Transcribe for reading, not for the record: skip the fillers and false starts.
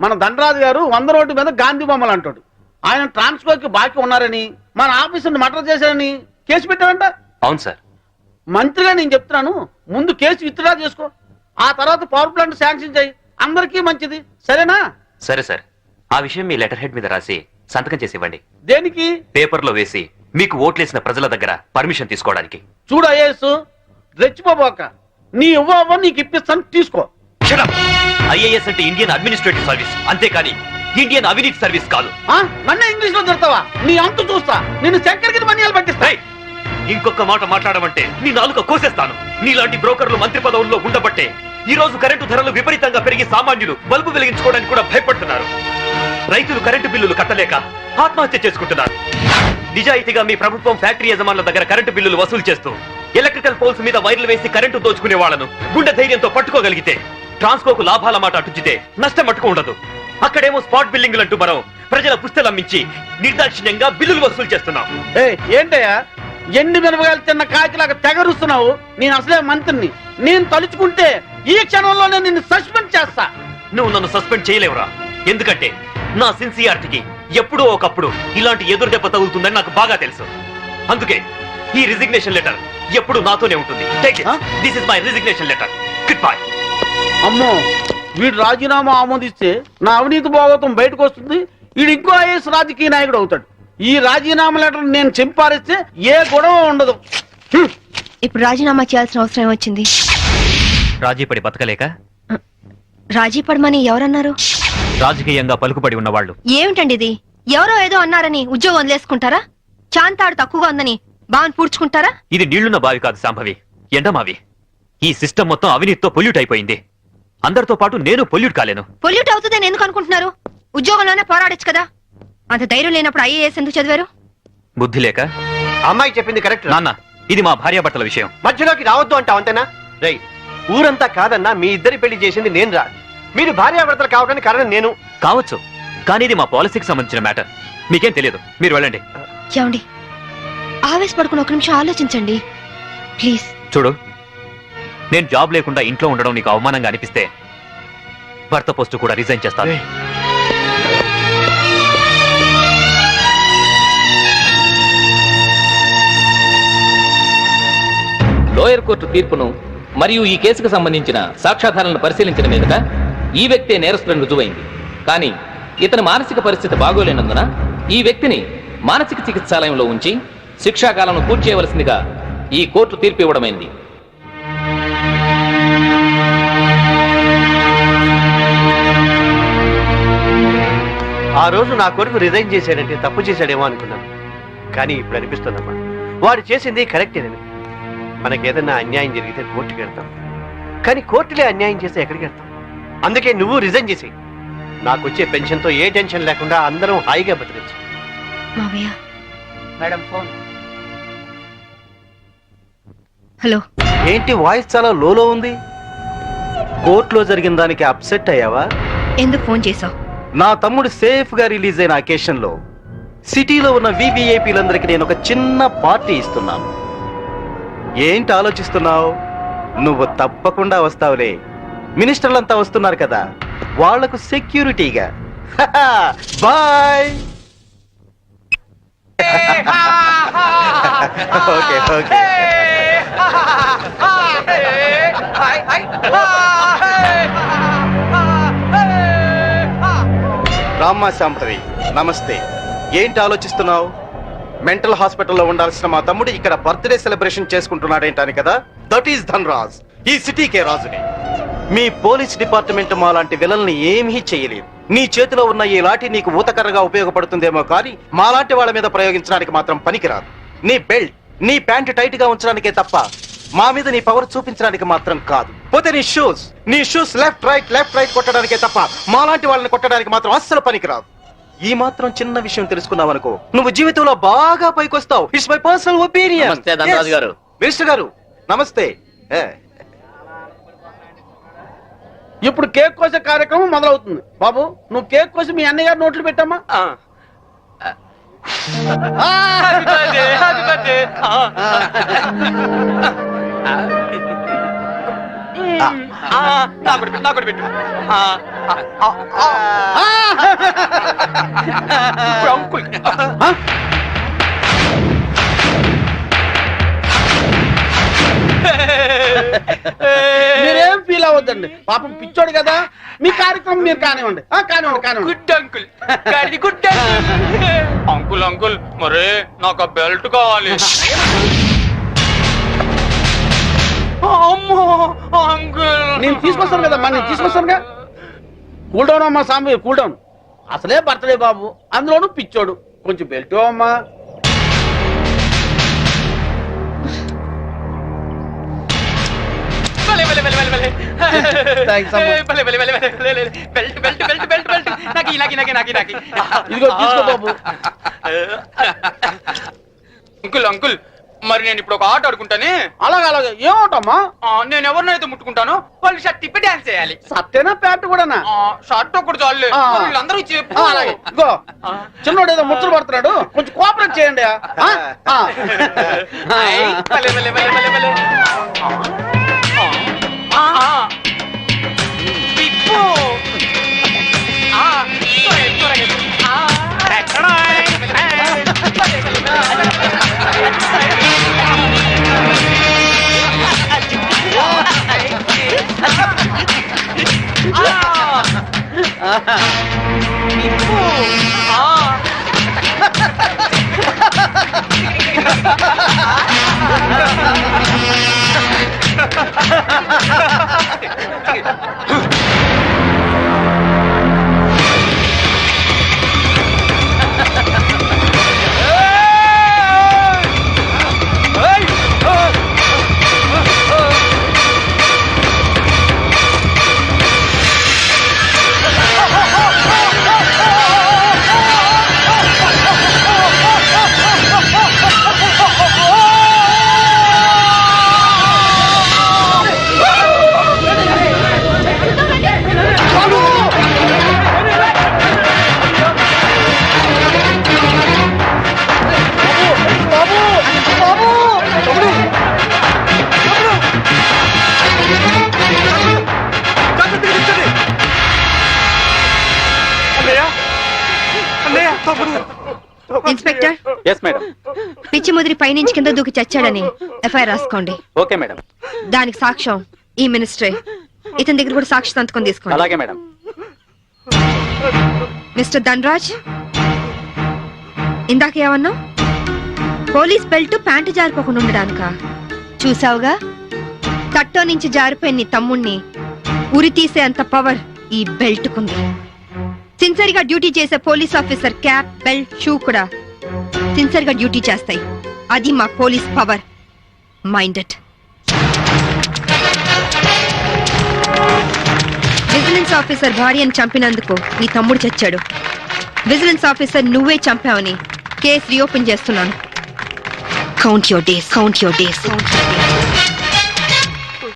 మన దండరాజు గారు 100 రోడ్డు మీద గాంధీ బొమ్మలు అంటాడు. ఆయన ట్రాన్స్ఫర్కి బాకీ ఉన్నారని మన ఆఫీసుని మర్డర్ చేశారని కేసు పెట్టారంట. అవును సార్. మంత్రిగా నేను చెప్తున్నాను, ముందు కేసు విత్డ్రా చేసుకో, ఆ తర్వాత పవర్ ప్లాంట్ శాంక్షన్ చేయి, అందరికీ మంచిది, సరేనా? సరే సార్, ఆ విషయం మీ లెటర్ హెడ్ మీద రాసి సంతకం చేసి ఇవ్వండి. దేనికి? పేపర్లో వేసి మీకు ఓట్లేసిన ప్రజల దగ్గర పర్మిషన్ తీసుకోవడానికి. చూడు ఐఏఎస్, రెచ్చిపోబోక, నీ ఇవ్వ నీకు ఇప్పిస్తాను, తీసుకో. ఐఏఎస్ అంటే ఇండియన్ అడ్మినిస్ట్రేటివ్ సర్వీస్, అంతేకాని ఇండియన్ అవినీతి సర్వీస్ కాదు. నన్నే ఇంగ్లీష్ లో తిడతావా? నీ అంతు చూస్తా, నిన్ను చక్కెరకి మనియాలు పట్టిస్తాయి. ఇంకొక మాట మాట్లాడమంటే నీ నాలుక కోసేస్తాను. నీలాంటి బ్రోకర్లు మంత్రి పదవుల్లో ఉండబట్టే ఈ రోజు కరెంటు ధరలు విపరీతంగా పెరిగి సామాన్యులు బల్బు వెలిగించుకోవడానికి కూడా భయపడుతున్నారు. రైతులు కరెంటు బిల్లులు కట్టలేక ఆత్మహత్య చేసుకుంటున్నారు. నిజాయితీగా మీ ప్రభుత్వం ఫ్యాక్టరీ యజమానుల దగ్గర కరెంటు బిల్లులు వసూలు చేస్తూ ఎలక్ట్రికల్ పోల్స్ మీద వైర్లు వేసి కరెంటు దోచుకునే వాళ్లను గుండె ధైర్యంతో పట్టుకోగలిగితే ట్రాన్స్కోకు లాభాల మాట అటుచితే నష్టం మట్టుకు ఉండదు. అక్కడేమో స్పాట్ బిల్లింగ్లు అంటూ మనం ప్రజల పుస్తలు అమ్మించి నిర్దాక్షిణ్యంగా బిల్లులు వసూలు చేస్తున్నాం. ఏంటయ్యా ఎండి మిరపకాయలు తిన్న కాకిలాగా తెగరుస్తున్నావు? నేను అసలే మంత్రిని, నేను తలుచుకుంటే ఈ క్షణంలోనే నిన్ను సస్పెండ్ చేస్తా. నువ్వు నన్ను సస్పెండ్ చేయలేవురా, ఎందుకంటే నా సిన్సియారిటీకి ఎప్పుడో ఒకప్పుడు ఇలాంటి ఎదురు దెబ్బ తగులుతుందని నాకు బాగా తెలుసు. అందుకే ఈ రిజిగ్నేషన్ లెటర్ ఎప్పుడు నాతోనే ఉంటుంది. This is my resignation letter. Good bye. అమ్మో, వీడు రాజీనామా ఆమోదిస్తే నా అవినీతి భాగవతం బయటకు వస్తుంది, వీడు ఇంకో ఐఏఎస్ రాజకీయ నాయకుడు అవుతాడు. ఈ రాజీనామా లెటర్ నేను చింపారిస్తే ఏ గొడవ ఉండదు. ఇప్పుడు రాజీనామా చేయాల్సిన అవసరం వచ్చింది. రాజీ పడి బతకలేక? రాజీ పడమని ఎవరన్నారు? రాజకీయంగా పలుకుబడి ఉన్నవాళ్ళు. ఏమిటండి ఇది? ఎవరో ఏదో అన్నారని ఉద్యోగం వదిలేసుకుంటారా? చాంతాడు తక్కువగా ఉందని బావని పూడ్చుకుంటారా? ఇది నీళ్లున్న బావి కాదు శాంభవి, ఎండమావి. ఈ సిస్టమ్ మొత్తం అవినీతితో పొల్యూట్ అయిపోయింది. అందరితో పాటు నేను పొల్యూట్ కాలేను. పొల్యూట్ అవుతుందని ఎందుకు అనుకుంటున్నారు? ఉద్యోగంలోనే పోరాడొచ్చు కదా. అంత ధైర్యం లేనప్పుడు ఐఏఎస్ ఎందుకు చదివారు? బుద్ధి లేక. అమ్మాయి చెప్పింది కరెక్ట్ నాన్న, ఇది మా భార్యాభర్తల విషయం. మధ్యలోకి రావద్దు అంటావు అంతేనా? రై, ఊరంతా కాదన్నా మీ ఇద్దరి పెళ్లి చేసింది నేను రా. మీరు భార్యాభర్తలు కావడానికి కారణం నేను కావచ్చు, కానీ ఇది మా పాలసీకి సంబంధించిన మ్యాటర్. మీకేం తెలియదు, మీరు వెళ్ళండి. ఏమండి, ఆవేశపడుకుని ఒక నిమిషం ఆలోచించండి ప్లీజ్. చూడు, నేను జాబ్ లేకుండా ఇంట్లో ఉండడం నీకు అవమానంగా అనిపిస్తే భర్త పోస్టు కూడా రిజైన్ చేస్తాను. లోయర్ కోర్టు తీర్పును మరియు ఈ కేసుకు సంబంధించిన సాక్ష్యాధారాలను పరిశీలించిన మీదట ఈ వ్యక్తే నేరస్తులను రుజువైంది. కానీ ఇతని మానసిక పరిస్థితి బాగోలేనందున ఈ వ్యక్తిని మానసిక చికిత్సాలయంలో ఉంచి శిక్షాకాలను పూర్తి చేయవలసిందిగా ఈ కోర్టు తీర్పు ఇవ్వడమైంది. ఆ రోజు నా కొడుకు రిజైన్ చేశాడంటే తప్పు చేశాడేమో అనుకున్నాను, కానీ ఇప్పుడు అనిపిస్తుందమ్మా వాడు చేసింది కరెక్టేనని. మనకేదన్నా అన్యాయం జరిగితే కోర్టుకి వెళ్తాం, కానీ కోర్టులే అన్యాయం చేస్తే ఎక్కడికి వెళ్తాం? అందుకే నువ్వు రిజైన్ చేసి నాకు వచ్చే పెన్షన్తో ఏ టెన్షన్ లేకుండా అందరం హాయిగా బతికించు. Madam phone. హలో. ఏంటి వాయిస్ చాలా లోలో ఉంది? కోర్టులో జరిగిన దానికి అప్సెట్ అయ్యావా? ఎందుకు ఫోన్ చేసావు? నా తమ్ముడు సేఫ్ గా రిలీజ్ అయిన అకేషన్ లో సిటీలో ఉన్న వివిఐపీలందరికీ నేను ఒక చిన్న పార్టీ ఇస్తున్నాను. ఏంటి ఆలోచిస్తున్నావు? నువ్వు తప్పకుండా వస్తావులే. మినిస్టర్లంతా వస్తున్నారు కదా, వాళ్లకు సెక్యూరిటీగా. బాయ్. Okay okay. రామ్మా శాంభవి, నమస్తే. ఏంటి ఆలోచిస్తున్నావు? మెంటల్ హాస్పిటల్లో ఉండాల్సిన మా తమ్ముడు ఇక్కడ బర్త్డే సెలబ్రేషన్ చేసుకుంటున్నాడేంటాని కదా. దట్ ఈస్ ధన్రాజ్, ఈ సిటీకే రాజుని. మీ పోలీస్ డిపార్ట్మెంట్ మా లాంటి విలల్ని ఏమీ చేయలేదు. నీ చేతిలో ఉన్న ఈ లాఠీ నీకు ఊతకర్రగా ఉపయోగపడుతుందేమో కానీ మాలాంటి వాళ్ళ మీద ప్రయోగించడానికి మాత్రం పనికిరాదు. నీ బెల్ట్, నీ ప్యాంట్ టైట్ గా ఉంచడానికే తప్ప మా మీద నీ పవర్ చూపించడానికి మాత్రం కాదు. పోతే నీ షూస్ లెఫ్ట్ రైట్ కొట్టడానికే తప్ప మాలాంటి వాళ్ళని కొట్టడానికి మాత్రం అస్సలు పనికిరాదు. ఈ మాత్రం చిన్న విషయం తెలుసుకున్నావనుకో, నువ్వు జీవితంలో బాగా పైకొస్తావు. It's my personal opinion. Minister గారు నమస్తే. ఇప్పుడు కేక్ కోసే కార్యక్రమం మొదలవుతుంది. బాబు, నువ్వు కేక్ కోసి మీ అన్నయ్య గారు నోట్లు పెట్టమ్మా. నాకు పెట్టు అంకుల్ మీరేం ఫీల్ అవ్వద్దండి, పాపం పిచ్చోడు కదా. మీ కార్యక్రమం మీరు కానివ్వండి. కానివ్వండి. Good uncle good uncle uncle మరే నాకు ఆ బెల్ట్ కావాలి. అమ్మో అంకుల్ నేను తీసుకొస్తాను కదమ్మా, నేను తీసుకొస్తానుగా. కూల్ డౌన్ అమ్మా సామి, కూల్ డౌన్. అసలే బర్త్డే బాబు, అందులోనూ పిచ్చోడు. కొంచెం బెల్ట్ అమ్మా. Thanks అమ్మా. ఇదిగో తీసుకో బాబు. అంకుల్ అంకుల్ మరి నేను ఇప్పుడు ఒక ఆట ఆడుకుంటానే. అలాగే ఏమవుతామా? నేను ఎవరినైతే ముట్టుకుంటాను వాళ్ళు షర్ట్ తిప్పి డాన్స్ చేయాలి. సత్తేనా ప్యాంట్ కూడానా? షర్ట్ ఒకటి చాలు, వీళ్ళందరూ చెప్పు. అలాగే ఇగో చిన్నోడు ఏదో ముచ్చలు పడుతున్నాడు, కొంచెం కోఆపరేట్ చేయండి. ఇన్స్పెక్టర్. Yes madam. పిచ్చి ముదిరి పైనుంచి కింద దూకి చచ్చాడని ఎఫ్ఐఆర్ రాసుకోండి. Okay madam. దానికి సాక్ష్యం ఈ మినిస్ట్రీ. ఇతని దగ్గర కూడా సాక్షి సంతకం తీసుకోండి. అలాగే మేడం. మిస్టర్ ధనరాజ్, ఇందాక ఏమన్నా? పోలీస్ బెల్ట్ ప్యాంటు జారిపోకుండా ఉండడానిక? చూసావుగా, తట్టో నుంచి జారిపోయిన నీ తమ్ముణ్ణి ఉరి తీసే అంత పవర్ ఈ బెల్ట్ కుంది. సిన్సియర్ గా డ్యూటీ చేసే police officer cap, belt, shoe కూడా సిన్సియర్ గా డ్యూటీ చేస్తాయి. అది మా police power. Minded. Vigilance officer భార్యను చంపినందుకు నీ తమ్ముడు చచ్చాడు. విజిలెన్స్ ఆఫీసర్ నువ్వే చంపావని కేసు రీఓపెన్ చేస్తున్నాను. Count your days.